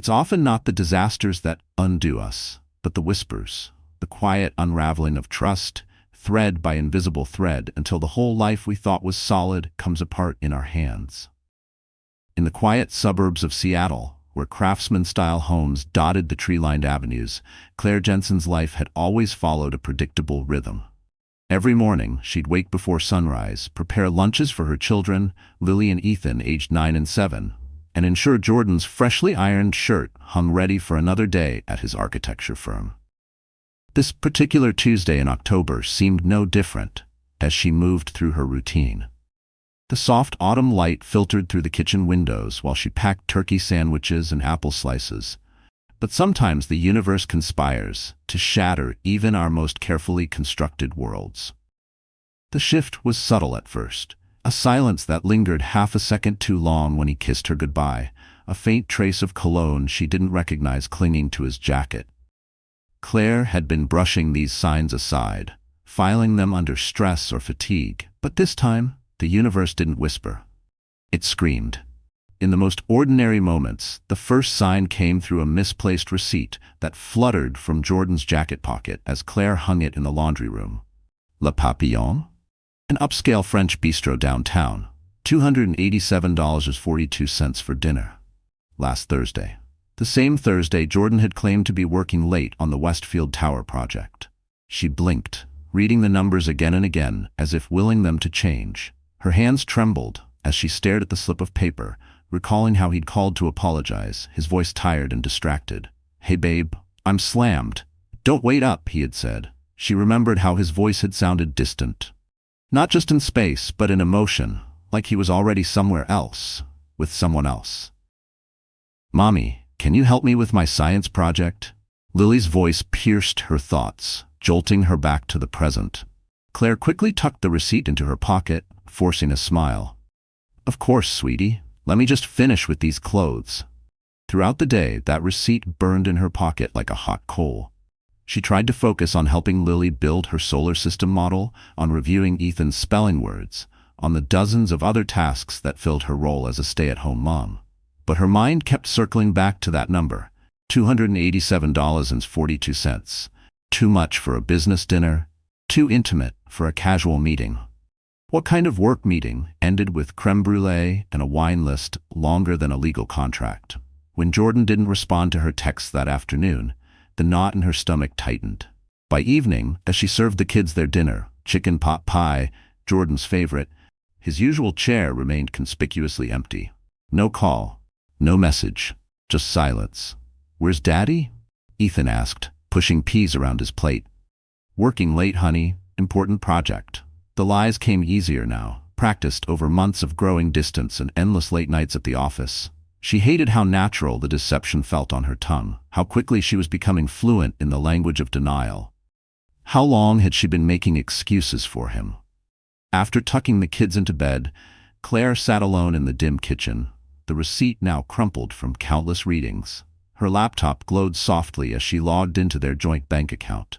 It's often not the disasters that undo us, but the whispers, the quiet unraveling of trust, thread by invisible thread, until the whole life we thought was solid comes apart in our hands. In the quiet suburbs of Seattle, where craftsman-style homes dotted the tree-lined avenues, Claire Jensen's life had always followed a predictable rhythm. Every morning, she'd wake before sunrise, prepare lunches for her children, Lily and Ethan, aged 9 and 7, and ensure Jordan's freshly ironed shirt hung ready for another day at his architecture firm. This particular Tuesday in October seemed no different as she moved through her routine. The soft autumn light filtered through the kitchen windows while she packed turkey sandwiches and apple slices. But sometimes the universe conspires to shatter even our most carefully constructed worlds. The shift was subtle at first, a silence that lingered half a second too long when he kissed her goodbye, a faint trace of cologne she didn't recognize clinging to his jacket. Claire had been brushing these signs aside, filing them under stress or fatigue, but this time, the universe didn't whisper. It screamed. In the most ordinary moments, the first sign came through a misplaced receipt that fluttered from Jordan's jacket pocket as Claire hung it in the laundry room. Le Papillon? An upscale French bistro downtown, $287.42 for dinner. Last Thursday. The same Thursday Jordan had claimed to be working late on the Westfield Tower project. She blinked, reading the numbers again and again as if willing them to change. Her hands trembled as she stared at the slip of paper, recalling how he'd called to apologize, his voice tired and distracted. "Hey babe, I'm slammed. Don't wait up," he had said. She remembered how his voice had sounded distant. Not just in space, but in emotion, like he was already somewhere else, with someone else. "Mommy, can you help me with my science project?" Lily's voice pierced her thoughts, jolting her back to the present. Claire quickly tucked the receipt into her pocket, forcing a smile. "Of course, sweetie. Let me just finish with these clothes." Throughout the day, that receipt burned in her pocket like a hot coal. She tried to focus on helping Lily build her solar system model, on reviewing Ethan's spelling words, on the dozens of other tasks that filled her role as a stay-at-home mom. But her mind kept circling back to that number, $287.42. Too much for a business dinner, too intimate for a casual meeting. What kind of work meeting ended with creme brulee and a wine list longer than a legal contract? When Jordan didn't respond to her texts that afternoon, the knot in her stomach tightened. By evening, as she served the kids their dinner, chicken pot pie, Jordan's favorite, his usual chair remained conspicuously empty. No call, no message, just silence. "Where's Daddy?" Ethan asked, pushing peas around his plate. "Working late, honey. Important project." The lies came easier now, practiced over months of growing distance and endless late nights at the office. She hated how natural the deception felt on her tongue, how quickly she was becoming fluent in the language of denial. How long had she been making excuses for him? After tucking the kids into bed, Claire sat alone in the dim kitchen, the receipt now crumpled from countless readings. Her laptop glowed softly as she logged into their joint bank account.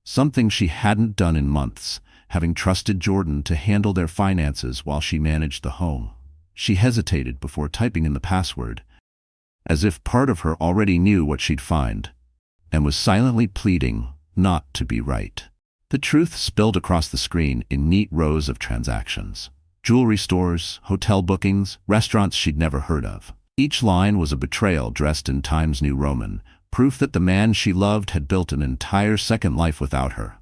Something she hadn't done in months, having trusted Jordan to handle their finances while she managed the home. She hesitated before typing in the password, as if part of her already knew what she'd find, and was silently pleading not to be right. The truth spilled across the screen in neat rows of transactions. Jewelry stores, hotel bookings, restaurants she'd never heard of. Each line was a betrayal dressed in Times New Roman, proof that the man she loved had built an entire second life without her.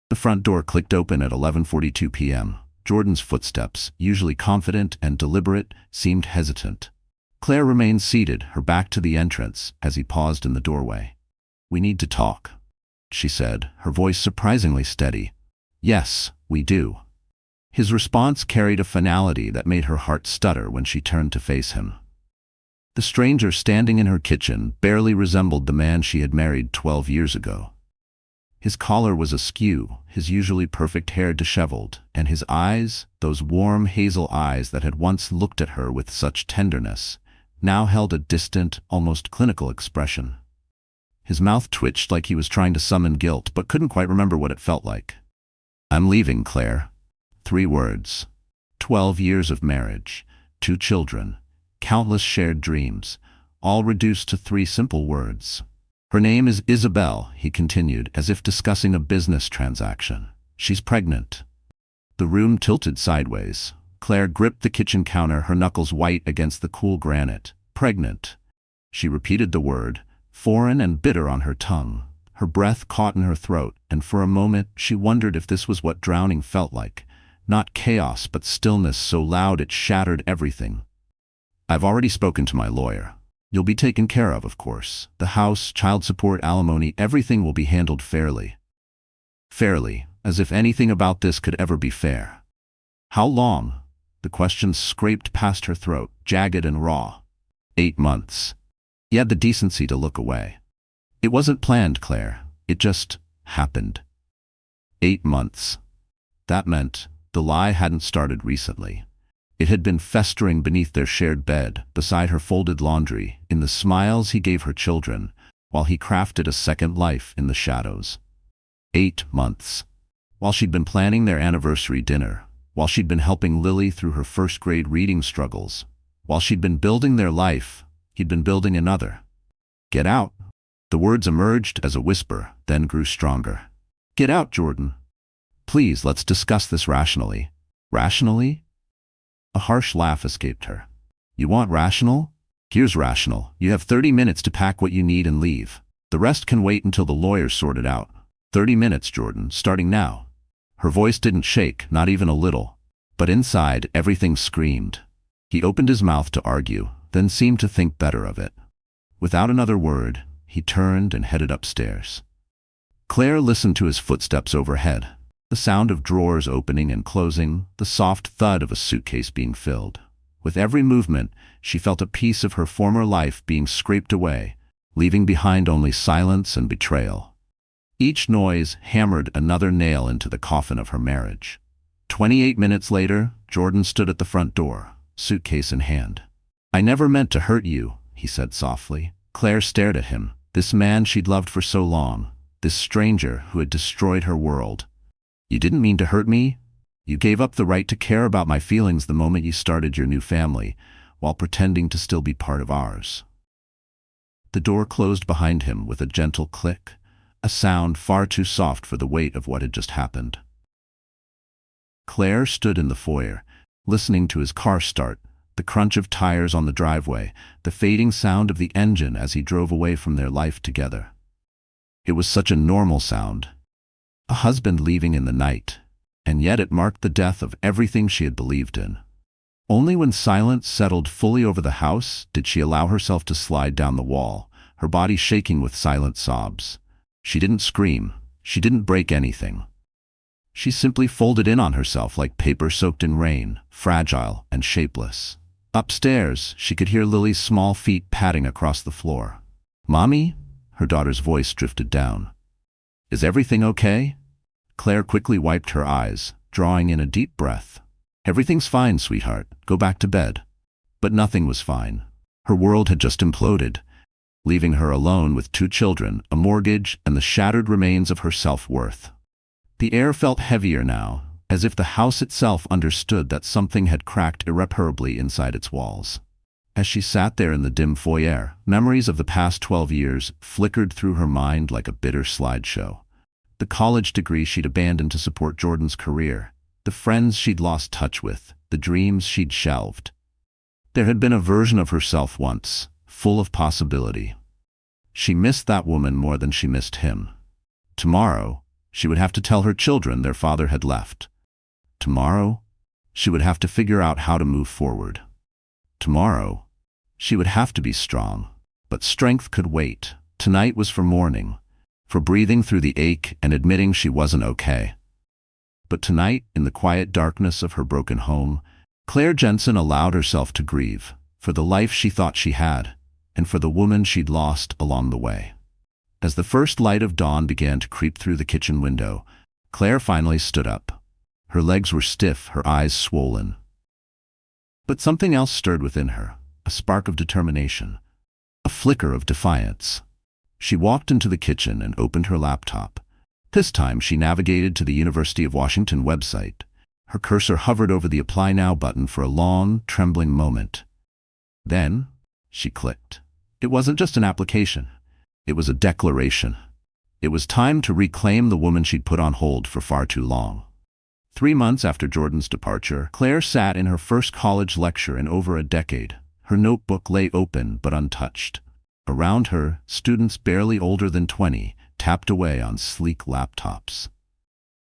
The front door clicked open at 11:42 p.m. Jordan's footsteps, usually confident and deliberate, seemed hesitant. Claire remained seated, her back to the entrance, as he paused in the doorway. "We need to talk," she said, her voice surprisingly steady. "Yes, we do." His response carried a finality that made her heart stutter when she turned to face him. The stranger standing in her kitchen barely resembled the man she had married 12 years ago. His collar was askew, his usually perfect hair disheveled, and his eyes, those warm hazel eyes that had once looked at her with such tenderness, now held a distant, almost clinical expression. His mouth twitched like he was trying to summon guilt, but couldn't quite remember what it felt like. "I'm leaving, Claire." 3 words. 12 years of marriage, 2 children, countless shared dreams, all reduced to 3 simple words. Her name is Isabel, he continued, as if discussing a business transaction. She's pregnant. The room tilted sideways. Claire gripped the kitchen counter, her knuckles white against the cool granite. Pregnant. She repeated the word, foreign and bitter on her tongue. Her breath caught in her throat, and for a moment she wondered if this was what drowning felt like. Not chaos, but stillness so loud it shattered everything. I've already spoken to my lawyer. You'll be taken care of course. The house, child support, alimony, everything will be handled fairly. Fairly, as if anything about this could ever be fair. How long? The question scraped past her throat, jagged and raw. 8 months. He had the decency to look away. It wasn't planned, Claire. It just happened. 8 months. That meant the lie hadn't started recently. It had been festering beneath their shared bed, beside her folded laundry, in the smiles he gave her children, while he crafted a second life in the shadows. 8 months. While she'd been planning their anniversary dinner, while she'd been helping Lily through her first-grade reading struggles, while she'd been building their life, he'd been building another. Get out. The words emerged as a whisper, then grew stronger. Get out, Jordan. Please, let's discuss this rationally. Rationally? A harsh laugh escaped her. You want rational? Here's rational. You have 30 minutes to pack what you need and leave. The rest can wait until the lawyers sort it out. 30 minutes, Jordan, starting now. Her voice didn't shake, not even a little. But inside, everything screamed. He opened his mouth to argue, then seemed to think better of it. Without another word, he turned and headed upstairs. Claire listened to his footsteps overhead. The sound of drawers opening and closing, the soft thud of a suitcase being filled. With every movement, she felt a piece of her former life being scraped away, leaving behind only silence and betrayal. Each noise hammered another nail into the coffin of her marriage. 28 minutes later, Jordan stood at the front door, suitcase in hand. I never meant to hurt you, he said softly. Claire stared at him, this man she'd loved for so long, this stranger who had destroyed her world. You didn't mean to hurt me? You gave up the right to care about my feelings the moment you started your new family, while pretending to still be part of ours. The door closed behind him with a gentle click, a sound far too soft for the weight of what had just happened. Claire stood in the foyer, listening to his car start, the crunch of tires on the driveway, the fading sound of the engine as he drove away from their life together. It was such a normal sound. A husband leaving in the night, and yet it marked the death of everything she had believed in. Only when silence settled fully over the house did she allow herself to slide down the wall, her body shaking with silent sobs. She didn't scream. She didn't break anything. She simply folded in on herself like paper soaked in rain, fragile and shapeless. Upstairs, she could hear Lily's small feet padding across the floor. Mommy? Her daughter's voice drifted down. Is everything okay? Claire quickly wiped her eyes, drawing in a deep breath. Everything's fine, sweetheart. Go back to bed. But nothing was fine. Her world had just imploded, leaving her alone with 2 children, a mortgage, and the shattered remains of her self-worth. The air felt heavier now, as if the house itself understood that something had cracked irreparably inside its walls. As she sat there in the dim foyer, memories of the past 12 years flickered through her mind like a bitter slideshow. The college degree she'd abandoned to support Jordan's career, the friends she'd lost touch with, the dreams she'd shelved. There had been a version of herself once, full of possibility. She missed that woman more than she missed him. Tomorrow, she would have to tell her children their father had left. Tomorrow, she would have to figure out how to move forward. Tomorrow, she would have to be strong. But strength could wait. Tonight was for mourning, for breathing through the ache and admitting she wasn't okay. But tonight, in the quiet darkness of her broken home, Claire Jensen allowed herself to grieve, for the life she thought she had, and for the woman she'd lost along the way. As the first light of dawn began to creep through the kitchen window, Claire finally stood up. Her legs were stiff, her eyes swollen. But something else stirred within her, a spark of determination, a flicker of defiance. She walked into the kitchen and opened her laptop. This time she navigated to the University of Washington website. Her cursor hovered over the Apply Now button for a long, trembling moment. Then, she clicked. It wasn't just an application. It was a declaration. It was time to reclaim the woman she'd put on hold for far too long. 3 months after Jordan's departure, Claire sat in her first college lecture in over a decade. Her notebook lay open but untouched. Around her, students barely older than 20 tapped away on sleek laptops.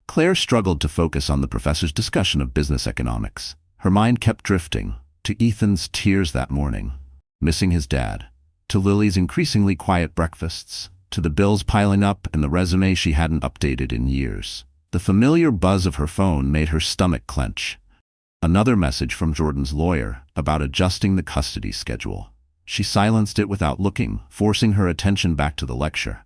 Claire struggled to focus on the professor's discussion of business economics. Her mind kept drifting to Ethan's tears that morning, missing his dad, to Lily's increasingly quiet breakfasts, to the bills piling up and the resume she hadn't updated in years. The familiar buzz of her phone made her stomach clench. Another message from Jordan's lawyer about adjusting the custody schedule. She silenced it without looking, forcing her attention back to the lecture.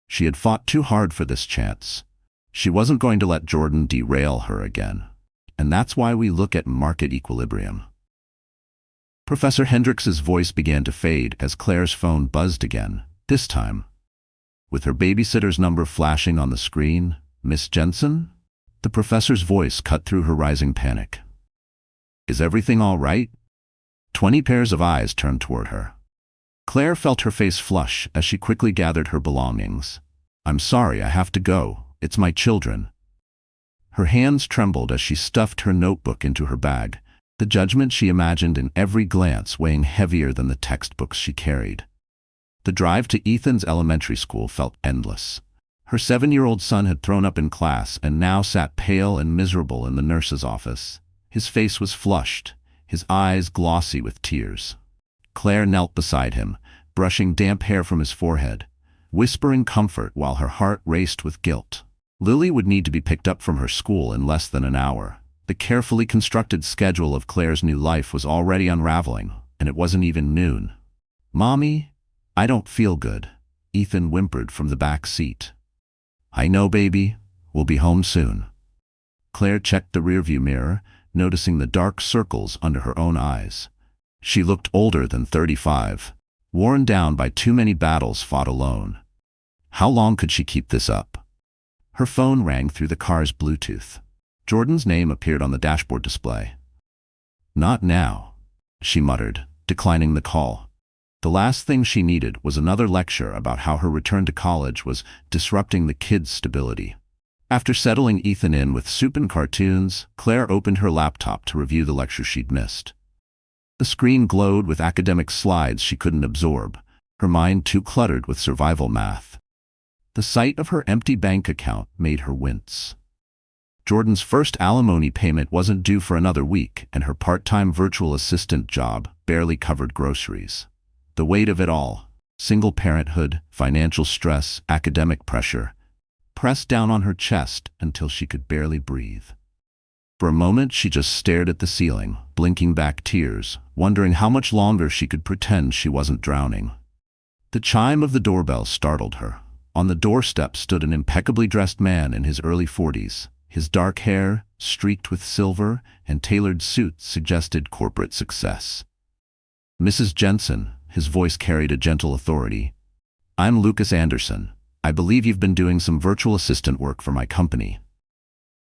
She had fought too hard for this chance. She wasn't going to let Jordan derail her again. And that's why we look at market equilibrium. Professor Hendricks's voice began to fade as Claire's phone buzzed again, this time with her babysitter's number flashing on the screen. Miss Jensen? The professor's voice cut through her rising panic. Is everything all right? 20 pairs of eyes turned toward her. Claire felt her face flush as she quickly gathered her belongings. I'm sorry, I have to go. It's my children. Her hands trembled as she stuffed her notebook into her bag, the judgment she imagined in every glance weighing heavier than the textbooks she carried. The drive to Ethan's elementary school felt endless. Her 7-year-old son had thrown up in class and now sat pale and miserable in the nurse's office. His face was flushed, his eyes glossy with tears. Claire knelt beside him, brushing damp hair from his forehead, whispering comfort while her heart raced with guilt. Lily would need to be picked up from her school in less than an hour. The carefully constructed schedule of Claire's new life was already unraveling, and it wasn't even noon. Mommy, I don't feel good, Ethan whimpered from the back seat. I know, baby. We'll be home soon. Claire checked the rearview mirror, noticing the dark circles under her own eyes. She looked older than 35, worn down by too many battles fought alone. How long could she keep this up? Her phone rang through the car's Bluetooth. Jordan's name appeared on the dashboard display. Not now, she muttered, declining the call. The last thing she needed was another lecture about how her return to college was disrupting the kids' stability. After settling Ethan in with soup and cartoons, Claire opened her laptop to review the lecture she'd missed. The screen glowed with academic slides she couldn't absorb, her mind too cluttered with survival math. The sight of her empty bank account made her wince. Jordan's first alimony payment wasn't due for another week, and her part-time virtual assistant job barely covered groceries. The weight of it all, single parenthood, financial stress, academic pressure, pressed down on her chest until she could barely breathe. For a moment she just stared at the ceiling, blinking back tears, wondering how much longer she could pretend she wasn't drowning. The chime of the doorbell startled her. On the doorstep stood an impeccably dressed man in his early 40s. His dark hair, streaked with silver, and tailored suit suggested corporate success. Mrs. Jensen, his voice carried a gentle authority. I'm Lucas Anderson. I believe you've been doing some virtual assistant work for my company.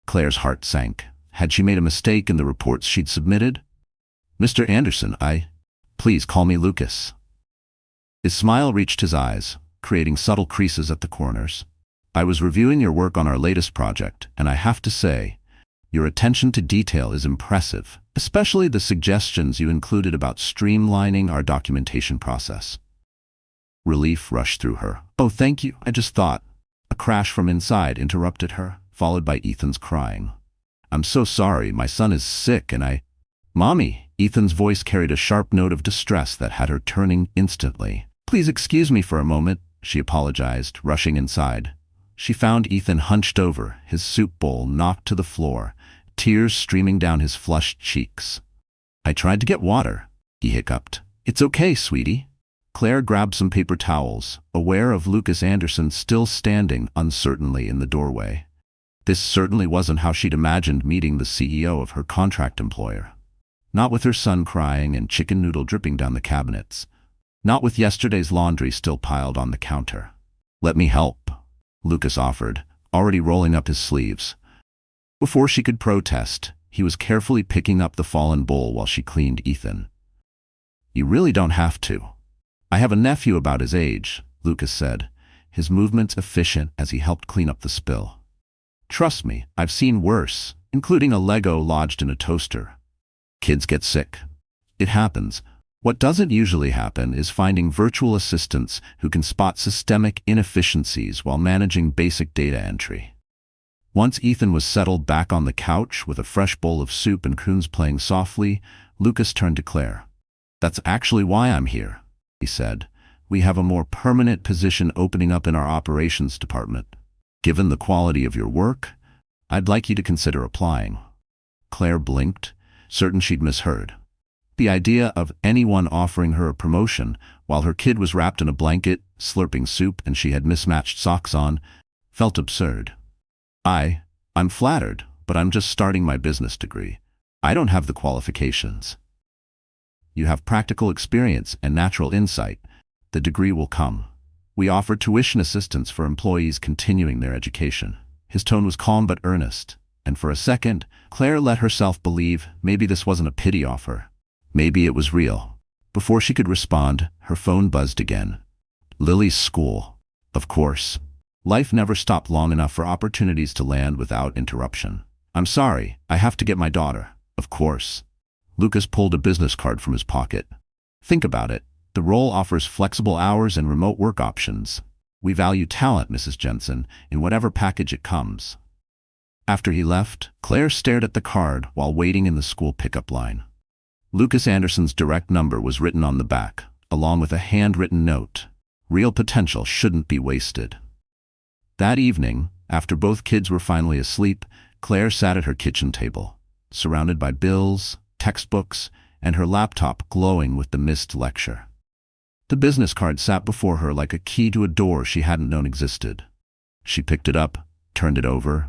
Claire's heart sank. Had she made a mistake in the reports she'd submitted? Mr. Anderson, please call me Lucas. His smile reached his eyes, creating subtle creases at the corners. I was reviewing your work on our latest project, and I have to say, your attention to detail is impressive, especially the suggestions you included about streamlining our documentation process. Relief rushed through her. Oh, thank you. I just thought. A crash from inside interrupted her, followed by Ethan's crying. I'm so sorry. My son is sick and Mommy! Ethan's voice carried a sharp note of distress that had her turning instantly. Please excuse me for a moment, she apologized, rushing inside. She found Ethan hunched over, his soup bowl knocked to the floor, tears streaming down his flushed cheeks. I tried to get water, he hiccuped. It's okay, sweetie. Claire grabbed some paper towels, aware of Lucas Anderson still standing uncertainly in the doorway. This certainly wasn't how she'd imagined meeting the CEO of her contract employer. Not with her son crying and chicken noodle dripping down the cabinets. Not with yesterday's laundry still piled on the counter. Let me help, Lucas offered, already rolling up his sleeves. Before she could protest, he was carefully picking up the fallen bowl while she cleaned Ethan. You really don't have to. I have a nephew about his age, Lucas said, his movements efficient as he helped clean up the spill. Trust me, I've seen worse, including a Lego lodged in a toaster. Kids get sick. It happens. What doesn't usually happen is finding virtual assistants who can spot systemic inefficiencies while managing basic data entry. Once Ethan was settled back on the couch with a fresh bowl of soup and Coons playing softly, Lucas turned to Claire. That's actually why I'm here, he said. We have a more permanent position opening up in our operations department. Given the quality of your work, I'd like you to consider applying. Claire blinked, certain she'd misheard. The idea of anyone offering her a promotion while her kid was wrapped in a blanket, slurping soup, and she had mismatched socks on, felt absurd. I'm flattered, but I'm just starting my business degree. I don't have the qualifications. You have practical experience and natural insight. The degree will come. We offer tuition assistance for employees continuing their education. His tone was calm but earnest, and for a second, Claire let herself believe maybe this wasn't a pity offer. Maybe it was real. Before she could respond, her phone buzzed again. Lily's school. Of course. Life never stopped long enough for opportunities to land without interruption. I'm sorry, I have to get my daughter. Of course. Lucas pulled a business card from his pocket. Think about it. The role offers flexible hours and remote work options. We value talent, Mrs. Jensen, in whatever package it comes. After he left, Claire stared at the card while waiting in the school pickup line. Lucas Anderson's direct number was written on the back, along with a handwritten note. Real potential shouldn't be wasted. That evening, after both kids were finally asleep, Claire sat at her kitchen table, surrounded by bills, textbooks, and her laptop glowing with the missed lecture. The business card sat before her like a key to a door she hadn't known existed. She picked it up, turned it over,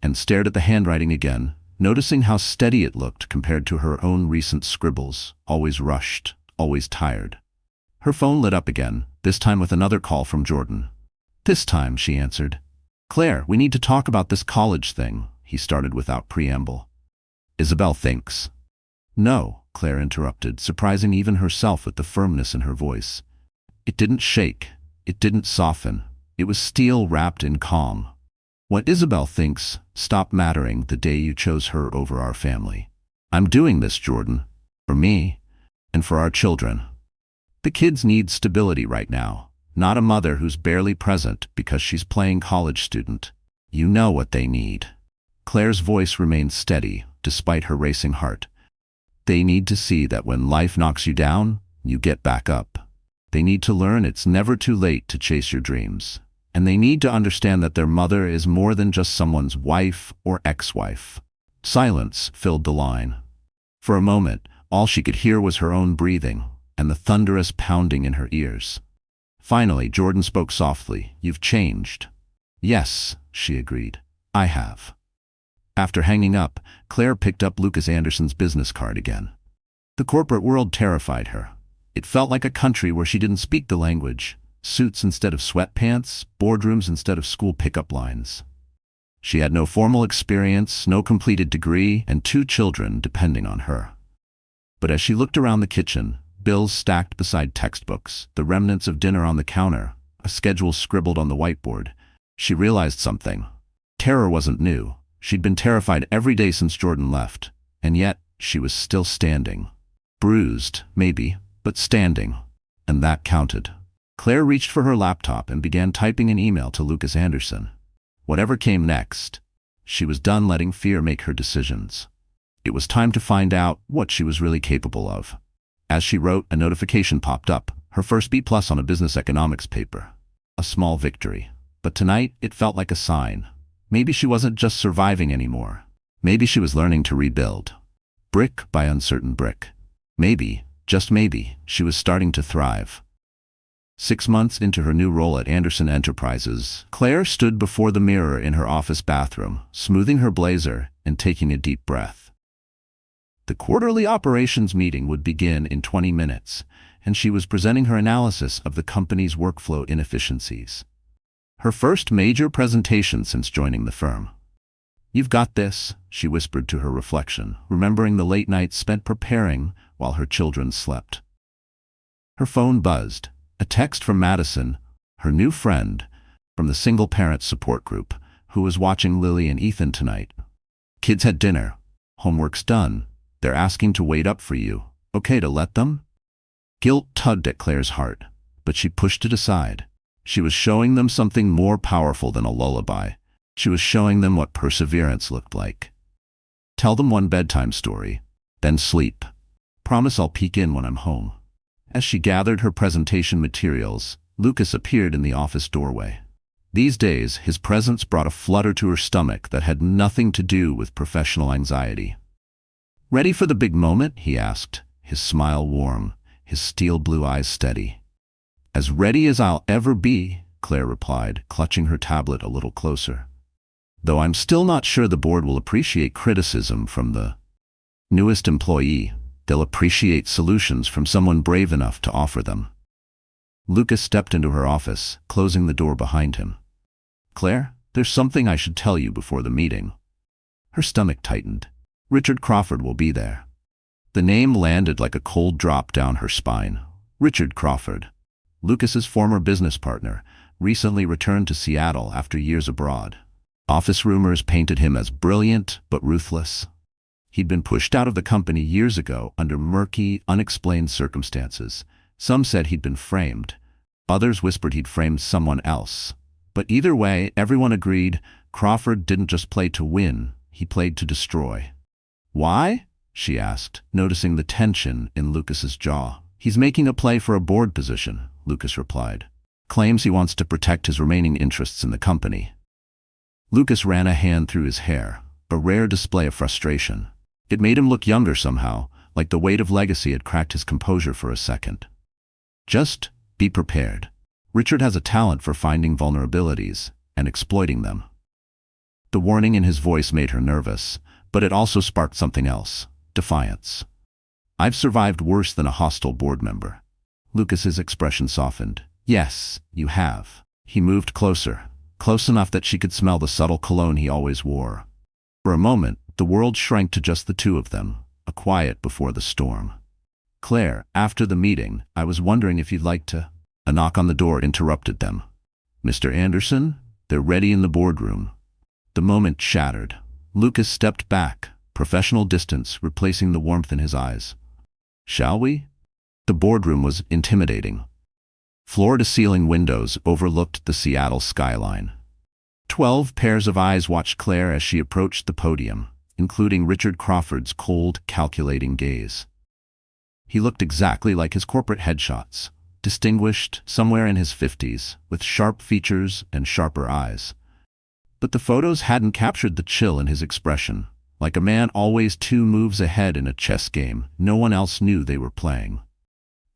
and stared at the handwriting again, noticing how steady it looked compared to her own recent scribbles, always rushed, always tired. Her phone lit up again, this time with another call from Jordan. This time, she answered. Claire, we need to talk about this college thing, he started without preamble. Isabel thinks. No, Claire interrupted, surprising even herself with the firmness in her voice. It didn't shake. It didn't soften. It was steel wrapped in calm. What Isabel thinks stopped mattering the day you chose her over our family. I'm doing this, Jordan. For me, and for our children. The kids need stability right now. Not a mother who's barely present because she's playing college student. You know what they need. Claire's voice remained steady, despite her racing heart. They need to see that when life knocks you down, you get back up. They need to learn it's never too late to chase your dreams. And they need to understand that their mother is more than just someone's wife or ex-wife. Silence filled the line. For a moment, all she could hear was her own breathing and the thunderous pounding in her ears. Finally, Jordan spoke softly. You've changed. Yes, she agreed. I have. After hanging up, Claire picked up Lucas Anderson's business card again. The corporate world terrified her. It felt like a country where she didn't speak the language. Suits instead of sweatpants, boardrooms instead of school pickup lines. She had no formal experience, no completed degree, and 2 children depending on her. But as she looked around the kitchen, bills stacked beside textbooks, the remnants of dinner on the counter, a schedule scribbled on the whiteboard, she realized something. Terror wasn't new. She'd been terrified every day since Jordan left, and yet she was still standing. Bruised, maybe, but standing. And that counted. Claire reached for her laptop and began typing an email to Lucas Anderson. Whatever came next, she was done letting fear make her decisions. It was time to find out what she was really capable of. As she wrote, a notification popped up, her first B+ on a business economics paper. A small victory. But tonight, it felt like a sign. Maybe she wasn't just surviving anymore. Maybe she was learning to rebuild. Brick by uncertain brick. Maybe, just maybe, she was starting to thrive. 6 months into her new role at Anderson Enterprises, Claire stood before the mirror in her office bathroom, smoothing her blazer and taking a deep breath. The quarterly operations meeting would begin in 20 minutes, and she was presenting her analysis of the company's workflow inefficiencies. Her first major presentation since joining the firm. You've got this, she whispered to her reflection, remembering the late nights spent preparing while her children slept. Her phone buzzed, A text from Madison, her new friend, from the single-parent support group, who was watching Lily and Ethan tonight. Kids had dinner. Homework's done. They're asking to wait up for you. Okay to let them? Guilt tugged at Claire's heart, but she pushed it aside. She was showing them something more powerful than a lullaby. She was showing them what perseverance looked like. Tell them one bedtime story, then sleep. Promise I'll peek in when I'm home. As she gathered her presentation materials, Lucas appeared in the office doorway. These days, his presence brought a flutter to her stomach that had nothing to do with professional anxiety. "Ready for the big moment?" he asked, his smile warm, his steel blue eyes steady. "As ready as I'll ever be," Claire replied, clutching her tablet a little closer. "Though I'm still not sure the board will appreciate criticism from the newest employee. They'll appreciate solutions from someone brave enough to offer them." Lucas stepped into her office, closing the door behind him. "Claire, there's something I should tell you before the meeting." Her stomach tightened. "Richard Crawford will be there." The name landed like a cold drop down her spine. Richard Crawford, Lucas's former business partner, recently returned to Seattle after years abroad. Office rumors painted him as brilliant but ruthless. He'd been pushed out of the company years ago under murky, unexplained circumstances. Some said he'd been framed. Others whispered he'd framed someone else. But either way, everyone agreed Crawford didn't just play to win, he played to destroy. "Why?" she asked, noticing the tension in Lucas's jaw. "He's making a play for a board position," Lucas replied. "Claims he wants to protect his remaining interests in the company." Lucas ran a hand through his hair, a rare display of frustration. It made him look younger somehow, like the weight of legacy had cracked his composure for a second. "Just be prepared. Richard has a talent for finding vulnerabilities and exploiting them." The warning in his voice made her nervous, but it also sparked something else, defiance. "I've survived worse than a hostile board member." Lucas's expression softened. "Yes, you have." He moved closer, close enough that she could smell the subtle cologne he always wore. For a moment, the world shrank to just the two of them, a quiet before the storm. "Claire, after the meeting, I was wondering if you'd like to—" A knock on the door interrupted them. "Mr. Anderson, they're ready in the boardroom." The moment shattered. Lucas stepped back, professional distance replacing the warmth in his eyes. "Shall we?" The boardroom was intimidating. Floor-to-ceiling windows overlooked the Seattle skyline. 12 pairs of eyes watched Claire as she approached the podium, including Richard Crawford's cold, calculating gaze. He looked exactly like his corporate headshots, distinguished, somewhere in his 50s, with sharp features and sharper eyes. But the photos hadn't captured the chill in his expression. Like a man always 2 moves ahead in a chess game, no one else knew they were playing.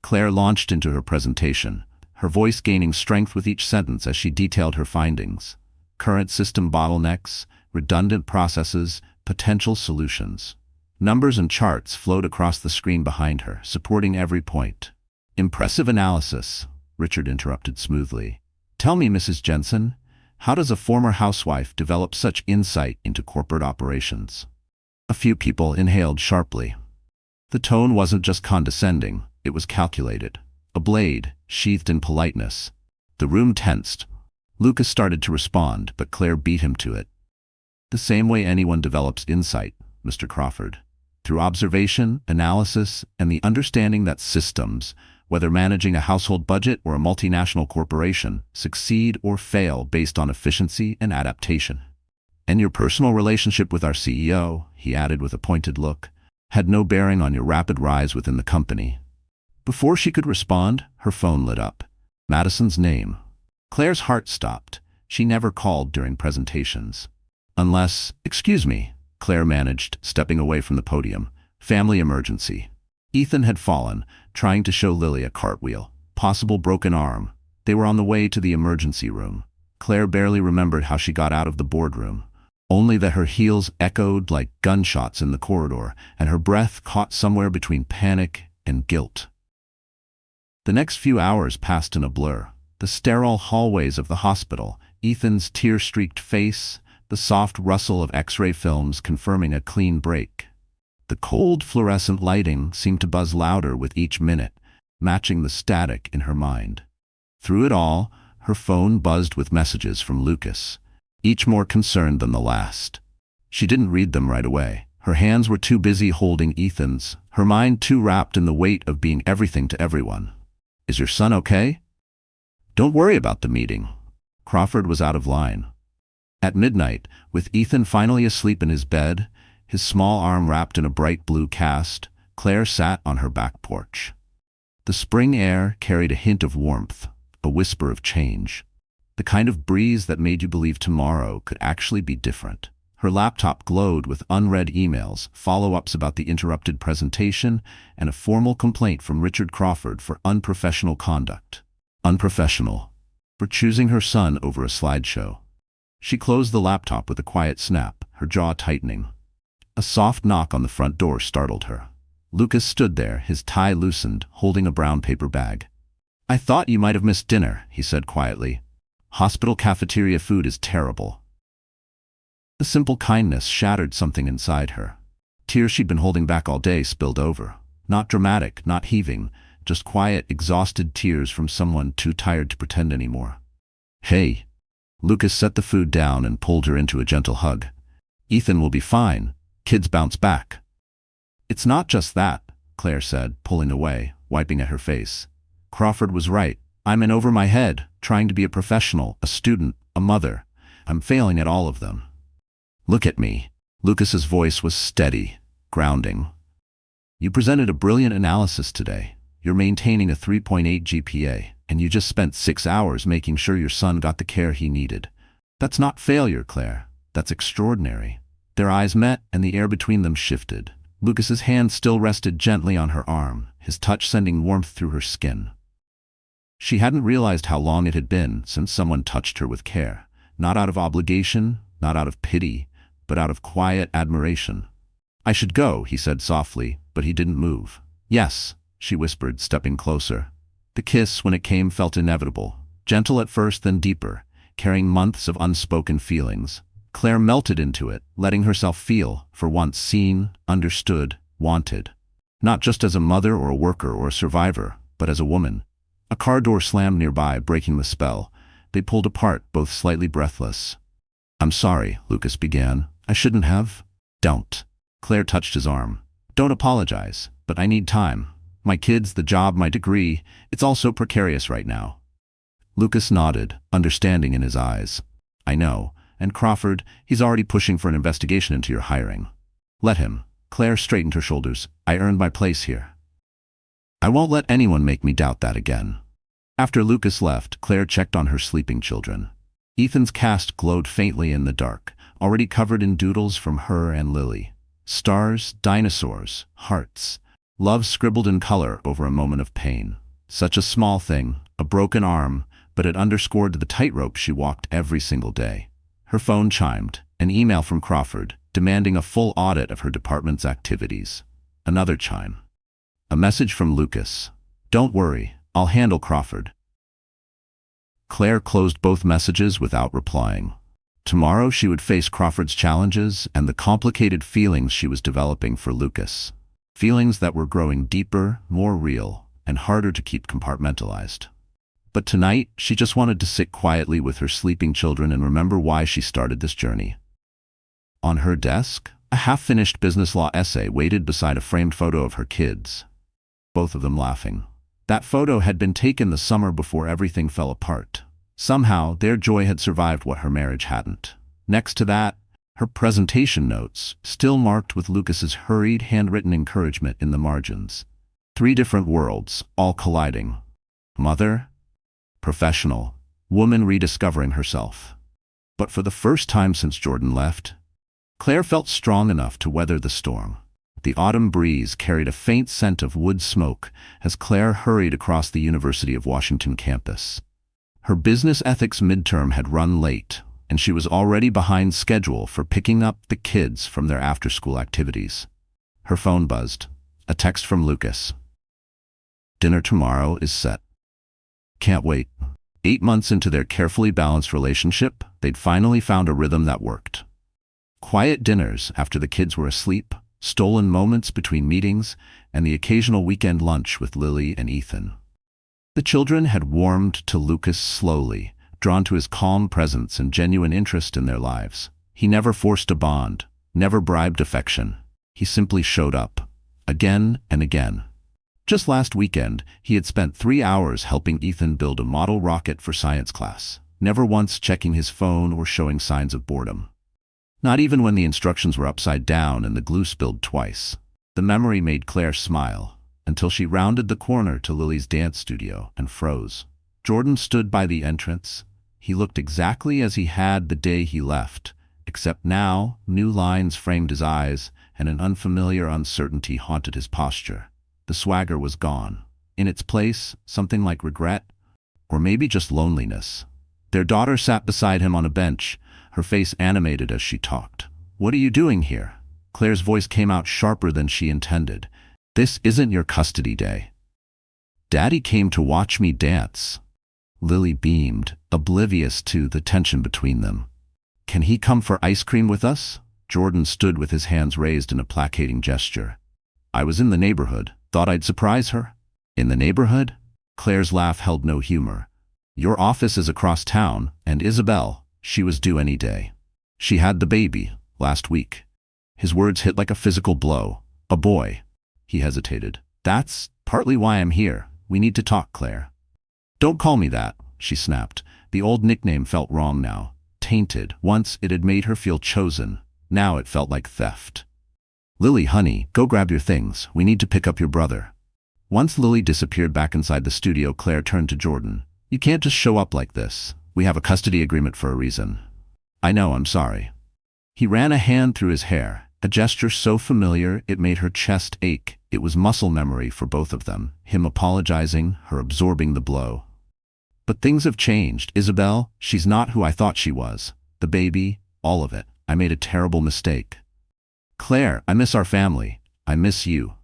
Claire launched into her presentation, her voice gaining strength with each sentence as she detailed her findings. Current system bottlenecks, redundant processes, potential solutions. Numbers and charts flowed across the screen behind her, supporting every point. "Impressive analysis," Richard interrupted smoothly. "Tell me, Mrs. Jensen, how does a former housewife develop such insight into corporate operations?" A few people inhaled sharply. The tone wasn't just condescending, it was calculated. A blade, sheathed in politeness. The room tensed. Lucas started to respond, but Claire beat him to it. "The same way anyone develops insight, Mr. Crawford. Through observation, analysis, and the understanding that systems, whether managing a household budget or a multinational corporation, succeed or fail based on efficiency and adaptation. And your personal relationship with our CEO," he added with a pointed look, "had no bearing on your rapid rise within the company." Before she could respond, her phone lit up. Madison's name. Claire's heart stopped. She never called during presentations. Unless, "Excuse me," Claire managed, stepping away from the podium. "Family emergency." Ethan had fallen, trying to show Lily a cartwheel. Possible broken arm. They were on the way to the emergency room. Claire barely remembered how she got out of the boardroom. Only that her heels echoed like gunshots in the corridor, and her breath caught somewhere between panic and guilt. The next few hours passed in a blur. The sterile hallways of the hospital, Ethan's tear-streaked face, the soft rustle of X-ray films confirming a clean break. The cold fluorescent lighting seemed to buzz louder with each minute, matching the static in her mind. Through it all, her phone buzzed with messages from Lucas, each more concerned than the last. She didn't read them right away. Her hands were too busy holding Ethan's, her mind too wrapped in the weight of being everything to everyone. "Is your son okay?" "Don't worry about the meeting." Crawford was out of line. At midnight, with Ethan finally asleep in his bed, his small arm wrapped in a bright blue cast, Claire sat on her back porch. The spring air carried a hint of warmth, a whisper of change, the kind of breeze that made you believe tomorrow could actually be different. Her laptop glowed with unread emails, follow-ups about the interrupted presentation, and a formal complaint from Richard Crawford for unprofessional conduct. Unprofessional. For choosing her son over a slideshow. She closed the laptop with a quiet snap, her jaw tightening. A soft knock on the front door startled her. Lucas stood there, his tie loosened, holding a brown paper bag. "I thought you might have missed dinner," he said quietly. "Hospital cafeteria food is terrible." The simple kindness shattered something inside her. Tears she'd been holding back all day spilled over. Not dramatic, not heaving, just quiet, exhausted tears from someone too tired to pretend anymore. "Hey." Lucas set the food down and pulled her into a gentle hug. "Ethan will be fine. Kids bounce back." "It's not just that," Claire said, pulling away, wiping at her face. "Crawford was right. I'm in over my head, trying to be a professional, a student, a mother. I'm failing at all of them." "Look at me." Lucas's voice was steady, grounding. "You presented a brilliant analysis today. You're maintaining a 3.8 GPA, and you just spent 6 hours making sure your son got the care he needed. That's not failure, Claire. That's extraordinary." Their eyes met, and the air between them shifted. Lucas's hand still rested gently on her arm, his touch sending warmth through her skin. She hadn't realized how long it had been since someone touched her with care, not out of obligation, not out of pity, but out of quiet admiration. "I should go," he said softly, but he didn't move. "Yes," she whispered, stepping closer. The kiss, when it came, felt inevitable, gentle at first, then deeper, carrying months of unspoken feelings. Claire melted into it, letting herself feel, for once, seen, understood, wanted. Not just as a mother or a worker or a survivor, but as a woman. A car door slammed nearby, breaking the spell. They pulled apart, both slightly breathless. "I'm sorry," Lucas began. "I shouldn't have." "Don't." Claire touched his arm. "Don't apologize, but I need time. My kids, the job, my degree, it's all so precarious right now." Lucas nodded, understanding in his eyes. "I know. And Crawford, he's already pushing for an investigation into your hiring." "Let him." Claire straightened her shoulders. "I earned my place here. I won't let anyone make me doubt that again." After Lucas left, Claire checked on her sleeping children. Ethan's cast glowed faintly in the dark, already covered in doodles from her and Lily. Stars, dinosaurs, hearts. Love scribbled in color over a moment of pain. Such a small thing, a broken arm, but it underscored the tightrope she walked every single day. Her phone chimed, an email from Crawford, demanding a full audit of her department's activities. Another chime. A message from Lucas. "Don't worry, I'll handle Crawford." Claire closed both messages without replying. Tomorrow she would face Crawford's challenges and the complicated feelings she was developing for Lucas. Feelings that were growing deeper, more real, and harder to keep compartmentalized. But tonight, she just wanted to sit quietly with her sleeping children and remember why she started this journey. On her desk, a half-finished business law essay waited beside a framed photo of her kids, both of them laughing. That photo had been taken the summer before everything fell apart. Somehow, their joy had survived what her marriage hadn't. Next to that, her presentation notes, still marked with Lucas's hurried, handwritten encouragement in the margins. 3 different worlds, all colliding. Mother, professional, woman rediscovering herself. But for the first time since Jordan left, Claire felt strong enough to weather the storm. The autumn breeze carried a faint scent of wood smoke as Claire hurried across the University of Washington campus. Her business ethics midterm had run late, and she was already behind schedule for picking up the kids from their after-school activities. Her phone buzzed. A text from Lucas. "Dinner tomorrow is set. Can't wait." 8 months into their carefully balanced relationship, they'd finally found a rhythm that worked. Quiet dinners after the kids were asleep, stolen moments between meetings, and the occasional weekend lunch with Lily and Ethan. The children had warmed to Lucas slowly, drawn to his calm presence and genuine interest in their lives. He never forced a bond, never bribed affection. He simply showed up, again and again. Just last weekend, he had spent 3 hours helping Ethan build a model rocket for science class, never once checking his phone or showing signs of boredom. Not even when the instructions were upside down and the glue spilled twice. The memory made Claire smile, until she rounded the corner to Lily's dance studio and froze. Jordan stood by the entrance. He looked exactly as he had the day he left, except now new lines framed his eyes and an unfamiliar uncertainty haunted his posture. The swagger was gone. In its place, something like regret, or maybe just loneliness. Their daughter sat beside him on a bench, her face animated as she talked. "What are you doing here?" Claire's voice came out sharper than she intended. "This isn't your custody day." "Daddy came to watch me dance." Lily beamed, oblivious to the tension between them. "Can he come for ice cream with us?" Jordan stood with his hands raised in a placating gesture. "I was in the neighborhood. Thought I'd surprise her." "In the neighborhood?" Claire's laugh held no humor. "Your office is across town, and Isabel, she was due any day. She had the baby, last week." His words hit like a physical blow. "A boy." He hesitated. "That's partly why I'm here. We need to talk, Claire." "Don't call me that," she snapped. The old nickname felt wrong now. Tainted. Once it had made her feel chosen. Now it felt like theft. "Lily, honey, go grab your things. We need to pick up your brother." Once Lily disappeared back inside the studio, Claire turned to Jordan. "You can't just show up like this. We have a custody agreement for a reason." "I know, I'm sorry." He ran a hand through his hair, a gesture so familiar it made her chest ache. It was muscle memory for both of them, him apologizing, her absorbing the blow. "But things have changed, Isabel. She's not who I thought she was. The baby, all of it. I made a terrible mistake. Claire, I miss our family. I miss you."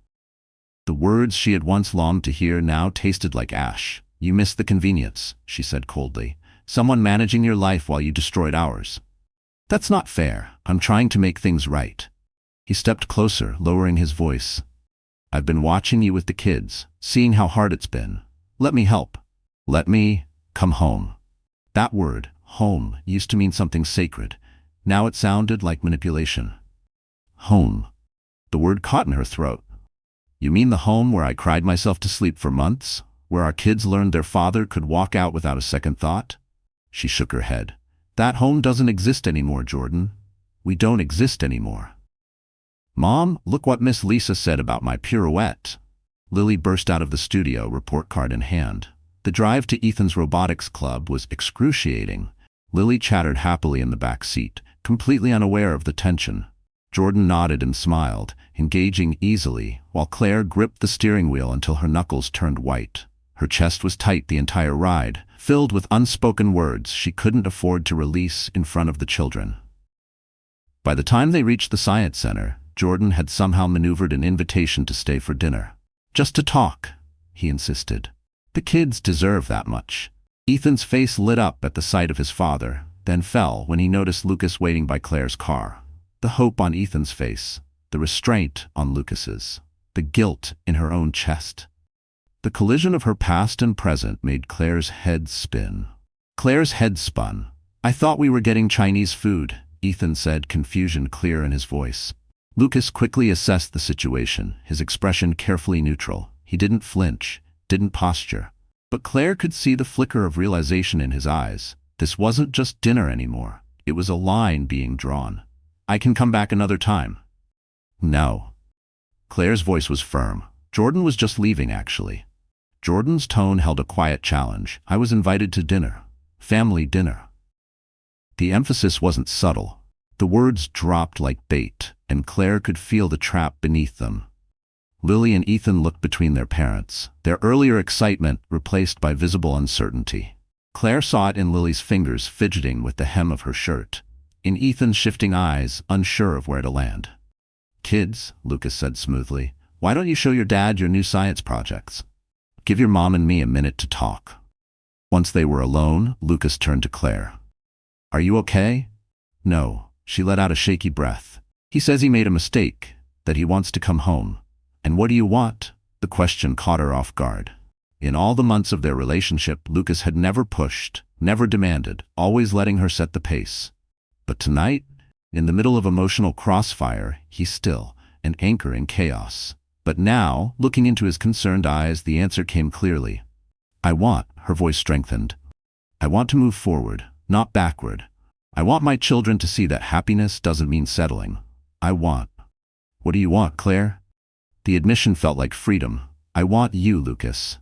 The words she had once longed to hear now tasted like ash. "You miss the convenience," she said coldly. "Someone managing your life while you destroyed ours. That's not fair. I'm trying to make things right." He stepped closer, lowering his voice. "I've been watching you with the kids, seeing how hard it's been. Let me help. Let me come home." That word, home, used to mean something sacred. Now it sounded like manipulation. Home. The word caught in her throat. "You mean the home where I cried myself to sleep for months? Where our kids learned their father could walk out without a second thought?" She shook her head. "That home doesn't exist anymore, Jordan. We don't exist anymore." "Mom, look what Miss Lisa said about my pirouette." Lily burst out of the studio, report card in hand. The drive to Ethan's robotics club was excruciating. Lily chattered happily in the back seat, completely unaware of the tension. Jordan nodded and smiled, engaging easily, while Claire gripped the steering wheel until her knuckles turned white. Her chest was tight the entire ride, filled with unspoken words she couldn't afford to release in front of the children. By the time they reached the science center, Jordan had somehow maneuvered an invitation to stay for dinner. "Just to talk," he insisted. "The kids deserve that much." Ethan's face lit up at the sight of his father, then fell when he noticed Lucas waiting by Claire's car. The hope on Ethan's face, the restraint on Lucas's, the guilt in her own chest. The collision of her past and present made Claire's head spin. Claire's head spun. "I thought we were getting Chinese food," Ethan said, confusion clear in his voice. Lucas quickly assessed the situation, his expression carefully neutral. He didn't flinch, didn't posture. But Claire could see the flicker of realization in his eyes. This wasn't just dinner anymore. It was a line being drawn. "I can come back another time." "No." Claire's voice was firm. Jordan was just leaving, actually. Jordan's tone held a quiet challenge. "I was invited to dinner. Family dinner." The emphasis wasn't subtle. The words dropped like bait, and Claire could feel the trap beneath them. Lily and Ethan looked between their parents, their earlier excitement replaced by visible uncertainty. Claire saw it in Lily's fingers fidgeting with the hem of her shirt, in Ethan's shifting eyes, unsure of where to land. "Kids," Lucas said smoothly, "why don't you show your dad your new science projects? Give your mom and me a minute to talk." Once they were alone, Lucas turned to Claire. "Are you okay?" "No." She let out a shaky breath. "He says he made a mistake, that he wants to come home." "And what do you want?" The question caught her off guard. In all the months of their relationship, Lucas had never pushed, never demanded, always letting her set the pace. But tonight, in the middle of emotional crossfire, he's still an anchor in chaos. But now, looking into his concerned eyes, the answer came clearly. Her voice strengthened. I want to move forward, not backward. I want my children to see that happiness doesn't mean settling. What do you want, Claire? The admission felt like freedom. I want you, Lucas.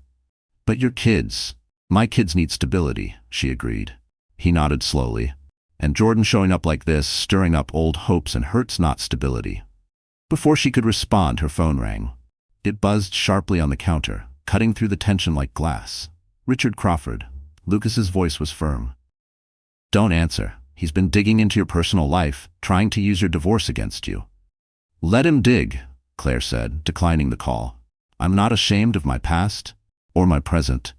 But your kids. My kids need stability, she agreed. He nodded slowly. And Jordan showing up like this, stirring up old hopes and hurts, not stability. Before she could respond, her phone rang. It buzzed sharply on the counter, cutting through the tension like glass. Richard Crawford. Lucas's voice was firm. Don't answer. He's been digging into your personal life, trying to use your divorce against you. Let him dig, Claire said, declining the call. I'm not ashamed of my past or my present.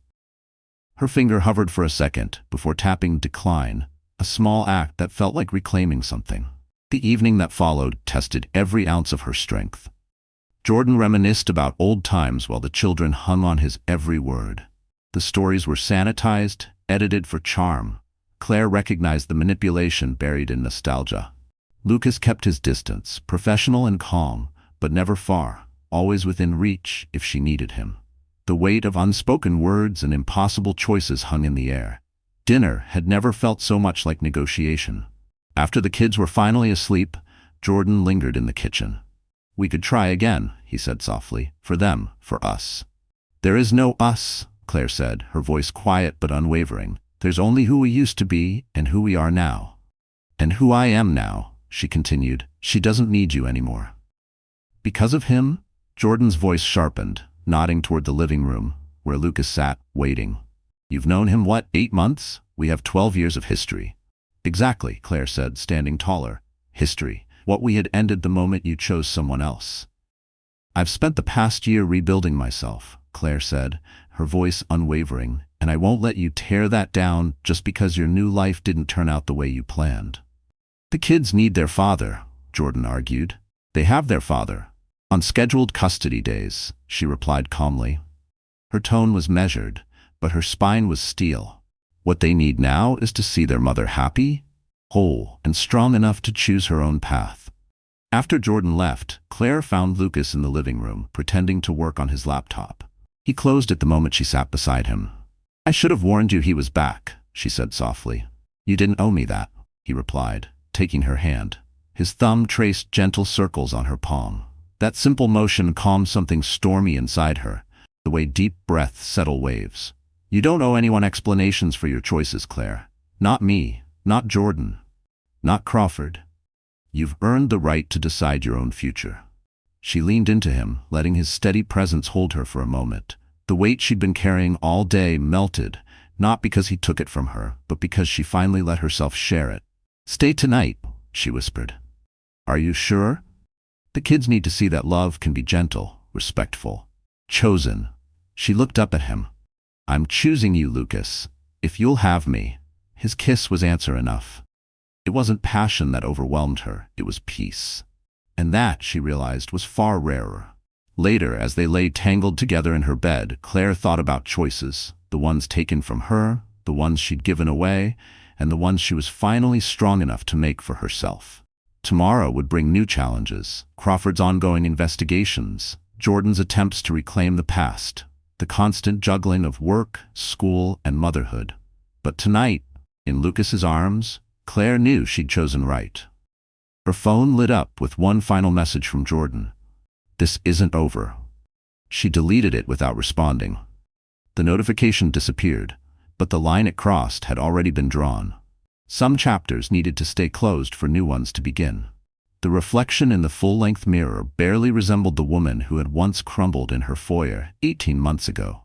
Her finger hovered for a second before tapping decline, a small act that felt like reclaiming something. The evening that followed tested every ounce of her strength. Jordan reminisced about old times while the children hung on his every word. The stories were sanitized, edited for charm. Claire recognized the manipulation buried in nostalgia. Lucas kept his distance, professional and calm, but never far, always within reach if she needed him. The weight of unspoken words and impossible choices hung in the air. Dinner had never felt so much like negotiation. After the kids were finally asleep, Jordan lingered in the kitchen. We could try again, he said softly. For them, for us. There is no us, Claire said, her voice quiet but unwavering. There's only who we used to be and who we are now. And who I am now, she continued. She doesn't need you anymore. Because of him? Jordan's voice sharpened, nodding toward the living room, where Lucas sat, waiting. You've known him, 8 months? We have 12 years of history. Exactly, Claire said, standing taller. History. What we had ended the moment you chose someone else. I've spent the past year rebuilding myself, Claire said, her voice unwavering, and I won't let you tear that down just because your new life didn't turn out the way you planned. The kids need their father, Jordan argued. They have their father. On scheduled custody days, she replied calmly. Her tone was measured, but her spine was steel. What they need now is to see their mother happy, whole, and strong enough to choose her own path. After Jordan left, Claire found Lucas in the living room, pretending to work on his laptop. He closed it the moment she sat beside him. I should have warned you he was back, she said softly. You didn't owe me that, he replied, taking her hand. His thumb traced gentle circles on her palm. That simple motion calmed something stormy inside her, the way deep breaths settle waves. You don't owe anyone explanations for your choices, Claire. Not me, not Jordan, not Crawford. You've earned the right to decide your own future. She leaned into him, letting his steady presence hold her for a moment. The weight she'd been carrying all day melted, not because he took it from her, but because she finally let herself share it. Stay tonight, she whispered. Are you sure? The kids need to see that love can be gentle, respectful, chosen. She looked up at him. I'm choosing you, Lucas. If you'll have me. His kiss was answer enough. It wasn't passion that overwhelmed her, it was peace. And that, she realized, was far rarer. Later, as they lay tangled together in her bed, Claire thought about choices, the ones taken from her, the ones she'd given away, and the ones she was finally strong enough to make for herself. Tomorrow would bring new challenges, Crawford's ongoing investigations, Jordan's attempts to reclaim the past, the constant juggling of work, school, and motherhood. But tonight, in Lucas's arms, Claire knew she'd chosen right. Her phone lit up with one final message from Jordan. This isn't over. She deleted it without responding. The notification disappeared, but the line it crossed had already been drawn. Some chapters needed to stay closed for new ones to begin. The reflection in the full-length mirror barely resembled the woman who had once crumbled in her foyer 18 months ago.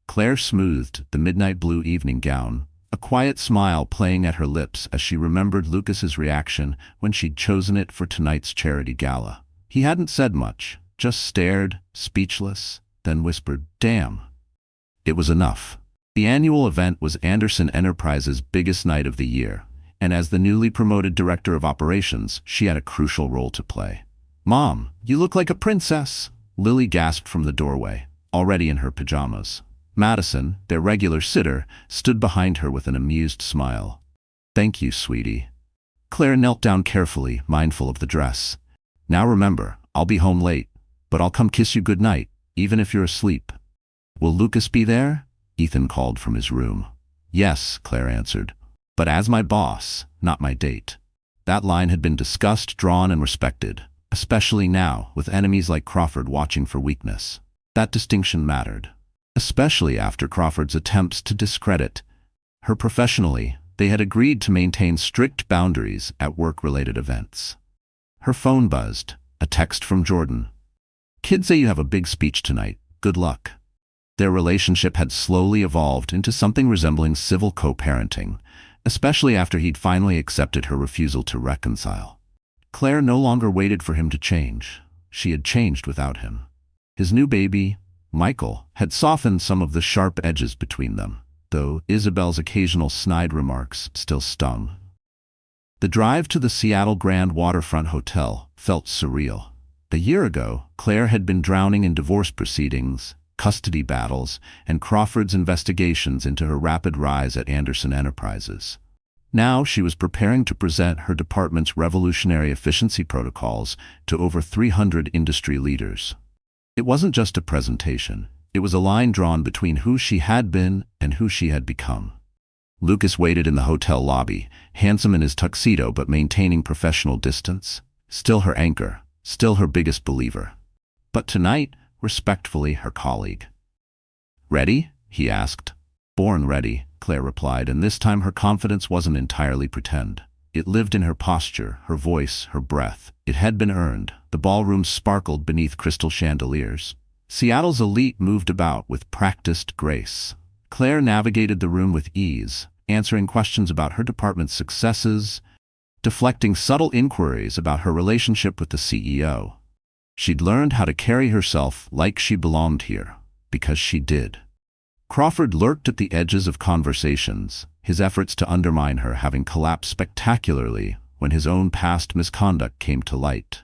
Claire smoothed the midnight blue evening gown, a quiet smile playing at her lips as she remembered Lucas's reaction when she'd chosen it for tonight's charity gala. He hadn't said much, just stared, speechless, then whispered, "Damn." It was enough. The annual event was Anderson Enterprises' biggest night of the year, and as the newly promoted director of operations, she had a crucial role to play. "Mom, you look like a princess," Lily gasped from the doorway, already in her pajamas. Madison, their regular sitter, stood behind her with an amused smile. "Thank you, sweetie." Claire knelt down carefully, mindful of the dress. "Now remember, I'll be home late, but I'll come kiss you goodnight, even if you're asleep." "Will Lucas be there?" Ethan called from his room. "Yes," Claire answered, "but as my boss, not my date." That line had been discussed, drawn, and respected, especially now, with enemies like Crawford watching for weakness. That distinction mattered, especially after Crawford's attempts to discredit her professionally. They had agreed to maintain strict boundaries at work-related events. Her phone buzzed, a text from Jordan. "Kids say you have a big speech tonight. Good luck." Their relationship had slowly evolved into something resembling civil co-parenting, especially after he'd finally accepted her refusal to reconcile. Claire no longer waited for him to change. She had changed without him. His new baby, Michael, had softened some of the sharp edges between them, though Isabel's occasional snide remarks still stung. The drive to the Seattle Grand Waterfront Hotel felt surreal. A year ago, Claire had been drowning in divorce proceedings, custody battles, and Crawford's investigations into her rapid rise at Anderson Enterprises. Now she was preparing to present her department's revolutionary efficiency protocols to over 300 industry leaders. It wasn't just a presentation. It was a line drawn between who she had been and who she had become. Lucas waited in the hotel lobby, handsome in his tuxedo but maintaining professional distance. Still her anchor, still her biggest believer. But tonight, respectfully, her colleague. "Ready?" he asked. "Born ready," Claire replied, and this time her confidence wasn't entirely pretend. It lived in her posture, her voice, her breath. It had been earned. The ballroom sparkled beneath crystal chandeliers. Seattle's elite moved about with practiced grace. Claire navigated the room with ease, answering questions about her department's successes, deflecting subtle inquiries about her relationship with the CEO. She'd learned how to carry herself like she belonged here, because she did. Crawford lurked at the edges of conversations, his efforts to undermine her having collapsed spectacularly when his own past misconduct came to light.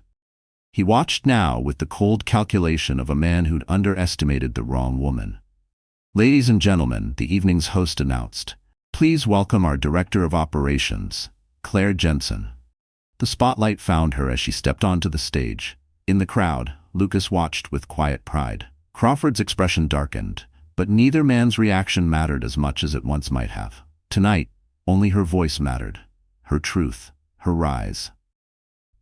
He watched now with the cold calculation of a man who'd underestimated the wrong woman. "Ladies and gentlemen," the evening's host announced, "please welcome our Director of Operations, Claire Jensen." The spotlight found her as she stepped onto the stage. In the crowd, Lucas watched with quiet pride. Crawford's expression darkened, but neither man's reaction mattered as much as it once might have. Tonight, only her voice mattered, her truth, her rise.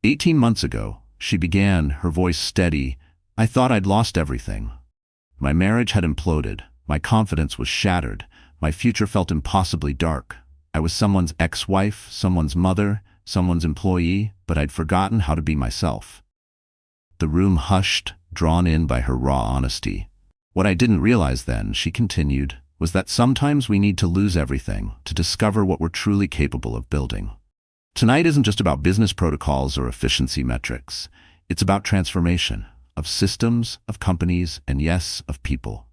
18 months ago, she began, her voice steady. "I thought I'd lost everything. My marriage had imploded, my confidence was shattered, my future felt impossibly dark. I was someone's ex-wife, someone's mother, someone's employee, but I'd forgotten how to be myself." The room hushed, drawn in by her raw honesty. "What I didn't realize then," she continued, "was that sometimes we need to lose everything to discover what we're truly capable of building. Tonight isn't just about business protocols or efficiency metrics. It's about transformation, of systems, of companies, and yes, of people.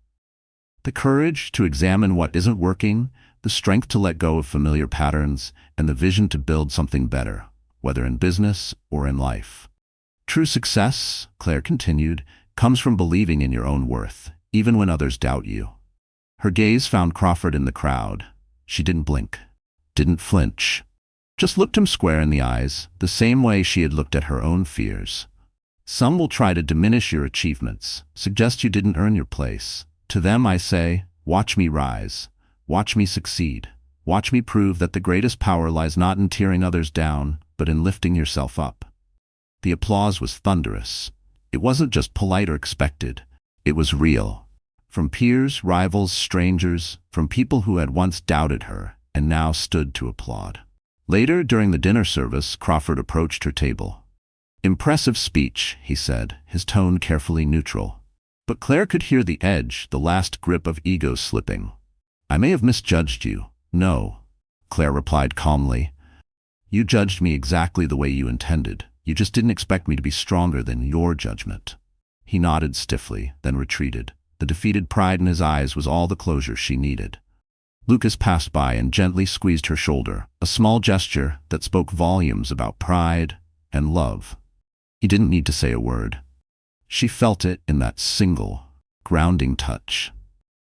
The courage to examine what isn't working, the strength to let go of familiar patterns, and the vision to build something better, whether in business or in life. True success," Claire continued, "comes from believing in your own worth, even when others doubt you." Her gaze found Crawford in the crowd. She didn't blink, didn't flinch. Just looked him square in the eyes, the same way she had looked at her own fears. "Some will try to diminish your achievements, suggest you didn't earn your place. To them I say, watch me rise, watch me succeed, watch me prove that the greatest power lies not in tearing others down, but in lifting yourself up." The applause was thunderous. It wasn't just polite or expected. It was real. From peers, rivals, strangers, from people who had once doubted her and now stood to applaud. Later, during the dinner service, Crawford approached her table. "Impressive speech," he said, his tone carefully neutral. But Claire could hear the edge, the last grip of ego slipping. "I may have misjudged you." "No," Claire replied calmly. "You judged me exactly the way you intended. You just didn't expect me to be stronger than your judgment." He nodded stiffly, then retreated. The defeated pride in his eyes was all the closure she needed. Lucas passed by and gently squeezed her shoulder, a small gesture that spoke volumes about pride and love. He didn't need to say a word. She felt it in that single, grounding touch.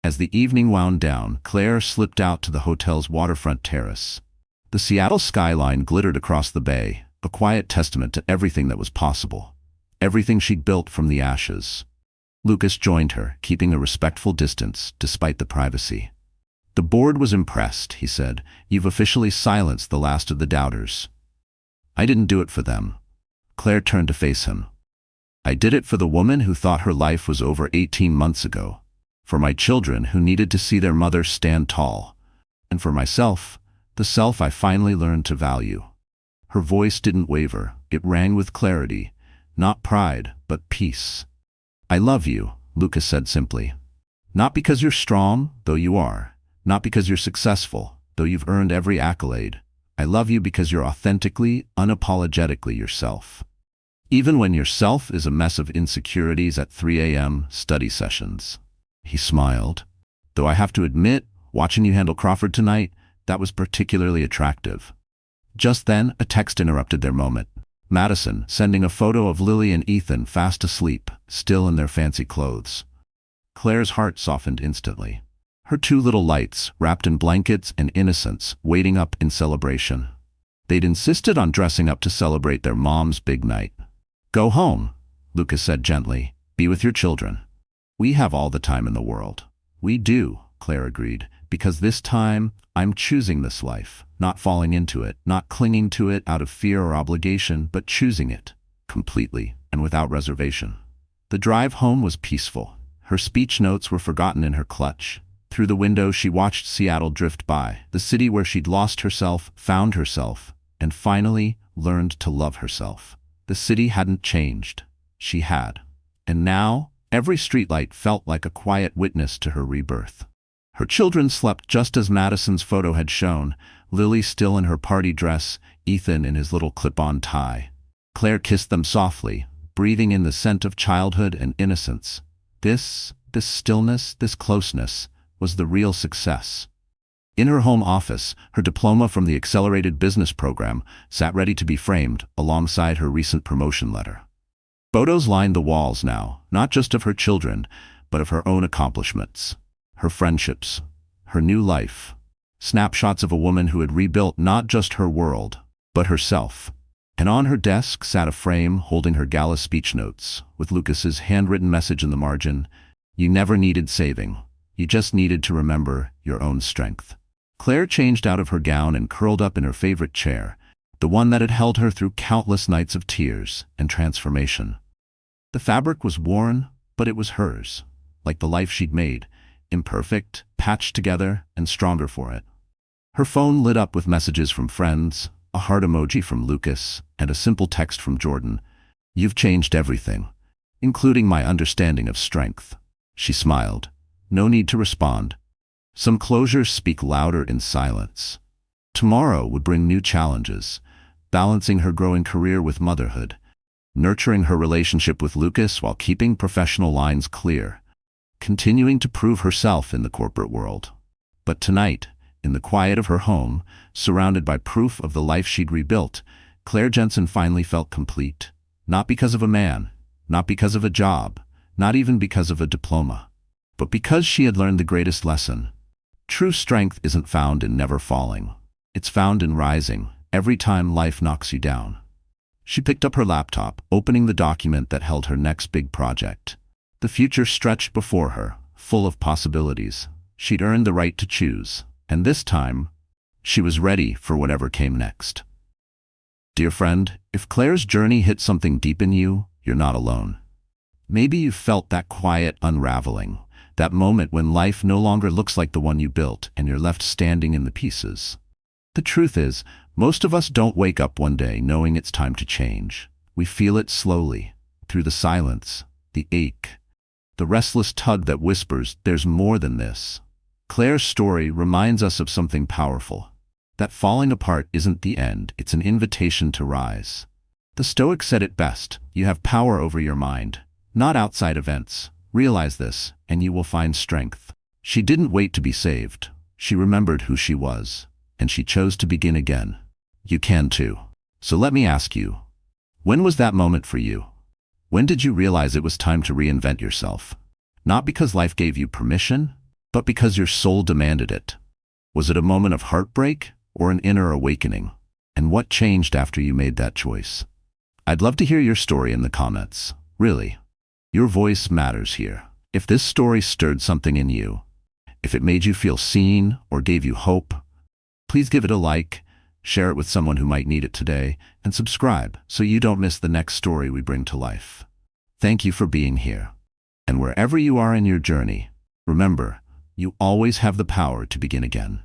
As the evening wound down, Claire slipped out to the hotel's waterfront terrace. The Seattle skyline glittered across the bay, a quiet testament to everything that was possible. Everything she'd built from the ashes. Lucas joined her, keeping a respectful distance despite the privacy. "The board was impressed," he said. "You've officially silenced the last of the doubters." "I didn't do it for them." Claire turned to face him. "I did it for the woman who thought her life was over 18 months ago. For my children who needed to see their mother stand tall. And for myself, the self I finally learned to value." Her voice didn't waver. It rang with clarity, not pride, but peace. "I love you," Lucas said simply. "Not because you're strong, though you are. Not because you're successful, though you've earned every accolade. I love you because you're authentically, unapologetically yourself. Even when yourself is a mess of insecurities at 3 a.m. study sessions." He smiled. "Though I have to admit, watching you handle Crawford tonight, that was particularly attractive." Just then, a text interrupted their moment. Madison, sending a photo of Lily and Ethan fast asleep, still in their fancy clothes. Claire's heart softened instantly. Her two little lights, wrapped in blankets and innocence, waiting up in celebration. They'd insisted on dressing up to celebrate their mom's big night. "Go home," Lucas said gently. "Be with your children." "We have all the time in the world." "We do," Claire agreed, "because this time, I'm choosing this life, not falling into it, not clinging to it out of fear or obligation, but choosing it, completely and without reservation." The drive home was peaceful. Her speech notes were forgotten in her clutch. Through the window she watched Seattle drift by, the city where she'd lost herself, found herself, and finally learned to love herself. The city hadn't changed. She had. And now, every streetlight felt like a quiet witness to her rebirth. Her children slept just as Madison's photo had shown, Lily still in her party dress, Ethan in his little clip-on tie. Claire kissed them softly, breathing in the scent of childhood and innocence. This stillness, this closeness, was the real success. In her home office, her diploma from the accelerated business program sat ready to be framed alongside her recent promotion letter. Photos lined the walls now, not just of her children, but of her own accomplishments. Her friendships, her new life, snapshots of a woman who had rebuilt not just her world, but herself. And on her desk sat a frame holding her gala speech notes, with Lucas's handwritten message in the margin: "You never needed saving. You just needed to remember your own strength." Claire changed out of her gown and curled up in her favorite chair, the one that had held her through countless nights of tears and transformation. The fabric was worn, but it was hers, like the life she'd made, imperfect, patched together, and stronger for it. Her phone lit up with messages from friends, a heart emoji from Lucas, and a simple text from Jordan. "You've changed everything, including my understanding of strength." She smiled. No need to respond. Some closures speak louder in silence. Tomorrow would bring new challenges, balancing her growing career with motherhood, nurturing her relationship with Lucas while keeping professional lines clear, continuing to prove herself in the corporate world. But tonight, in the quiet of her home, surrounded by proof of the life she'd rebuilt, Claire Jensen finally felt complete. Not because of a man, not because of a job, not even because of a diploma, but because she had learned the greatest lesson. True strength isn't found in never falling. It's found in rising, every time life knocks you down. She picked up her laptop, opening the document that held her next big project. The future stretched before her, full of possibilities. She'd earned the right to choose, and this time, she was ready for whatever came next. Dear friend, if Claire's journey hit something deep in you, you're not alone. Maybe you've felt that quiet unraveling, that moment when life no longer looks like the one you built and you're left standing in the pieces. The truth is, most of us don't wake up one day knowing it's time to change. We feel it slowly, through the silence, the ache, the restless tug that whispers, "There's more than this." Claire's story reminds us of something powerful. That falling apart isn't the end, it's an invitation to rise. The Stoics said it best: you have power over your mind, not outside events. Realize this, and you will find strength. She didn't wait to be saved. She remembered who she was, and she chose to begin again. You can too. So let me ask you, when was that moment for you? When did you realize it was time to reinvent yourself? Not because life gave you permission, but because your soul demanded it. Was it a moment of heartbreak or an inner awakening? And what changed after you made that choice? I'd love to hear your story in the comments. Really, your voice matters here. If this story stirred something in you, if it made you feel seen or gave you hope, please give it a like, share it with someone who might need it today, and subscribe so you don't miss the next story we bring to life. Thank you for being here. And wherever you are in your journey, remember, you always have the power to begin again.